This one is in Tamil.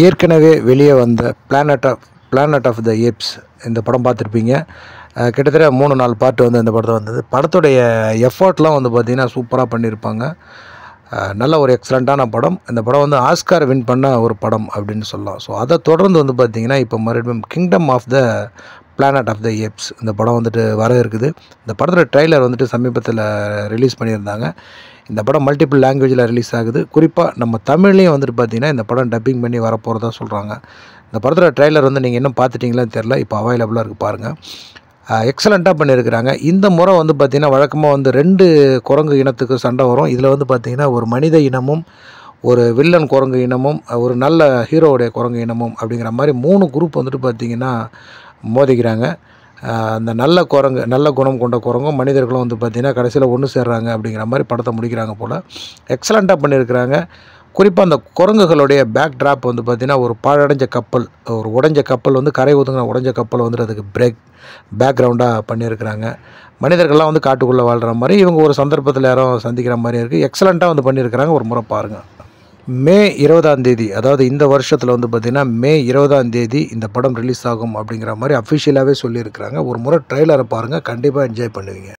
ஏற்கனவே வெளியே வந்த பிளானட் ஆஃப் த ஏப்ஸ் இந்த படம் பார்த்துருப்பீங்க. கிட்டத்தட்ட 3-4 பார்ட் வந்து இந்த படத்தில் வந்தது. படத்துடைய எஃபர்ட்லாம் வந்து பார்த்திங்கன்னா சூப்பராக பண்ணியிருப்பாங்க. நல்ல ஒரு எக்ஸலண்ட்டான படம். இந்த படம் வந்து ஆஸ்கார் வின் பண்ண ஒரு படம் அப்படின்னு சொல்லலாம். ஸோ அதை தொடர்ந்து வந்து பார்த்திங்கன்னா இப்போ மறுபடியும் kingdom of the planet of the apes இந்த படம் வந்துட்டு வர இருக்குது. இந்த படத்தோட ட்ரெய்லர் வந்துட்டு சமீபத்தில் ரிலீஸ் பண்ணியிருந்தாங்க. இந்த படம் மல்டிபிள் லாங்குவேஜில் ரிலீஸ் ஆகுது. குறிப்பாக நம்ம தமிழ்லேயும் வந்துட்டு பார்த்திங்கன்னா இந்த படம் டப்பிங் பண்ணி வரப்போகிறதா சொல்கிறாங்க. இந்த படத்தோட ட்ரெய்லர் வந்து நீங்கள் இன்னும் பார்த்துட்டிங்களான்னு தெரில. இப்போ அவைலபிளாக இருக்குது பாருங்கள். எக்ஸலண்ட்டாக பண்ணியிருக்கிறாங்க. இந்த முறை வந்து பார்த்திங்கன்னா வழக்கமாக வந்து 2 குரங்கு இனத்துக்கு சண்டை வரும். இதில் வந்து பார்த்திங்கன்னா ஒரு மனித இனமும் ஒரு வில்லன் குரங்கு இனமும் ஒரு நல்ல ஹீரோவுடைய குரங்கு இனமும் அப்படிங்கிற மாதிரி 3 குரூப் வந்துட்டு பார்த்திங்கன்னா மோதிக்கிறாங்க. அந்த நல்ல குணம் கொண்ட குரங்கும் மனிதர்களும் வந்து பார்த்திங்கன்னா கடைசியில் ஒன்று சேர்றாங்க அப்படிங்கிற மாதிரி படத்தை முடிக்கிறாங்க போல். எக்ஸலண்ட்டாக பண்ணியிருக்கிறாங்க. குறிப்பாக அந்த குரங்குகளுடைய பேக் ட்ராப் வந்து பார்த்திங்கன்னா ஒரு பாழடைஞ்ச கப்பல், ஒரு உடைஞ்ச கப்பல் வந்து கரை ஒதுங்கின உடைஞ்ச கப்பல் வந்துட்டு அதுக்கு பேக்ரவுண்டாக பண்ணியிருக்கிறாங்க. மனிதர்கள்லாம் வந்து காட்டுக்குள்ளே வாழ்கிற மாதிரி இவங்க ஒரு சந்தர்ப்பத்தில் யாரும் சந்திக்கிற மாதிரி இருக்குது. எக்ஸலண்ட்டாக வந்து பண்ணியிருக்கிறாங்க. ஒரு முறை பாருங்கள். மே 20ஆம் தேதி, அதாவது இந்த வருஷத்தில் வந்து பார்த்திங்கன்னா மே 20ஆம் தேதி இந்த படம் ரிலீஸ் ஆகும் அப்படிங்கிற மாதிரி அஃபிஷியலாகவே சொல்லியிருக்கிறாங்க. ஒரு முறை ட்ரெய்லரை பாருங்கள், கண்டிப்பாக என்ஜாய் பண்ணுவீங்க.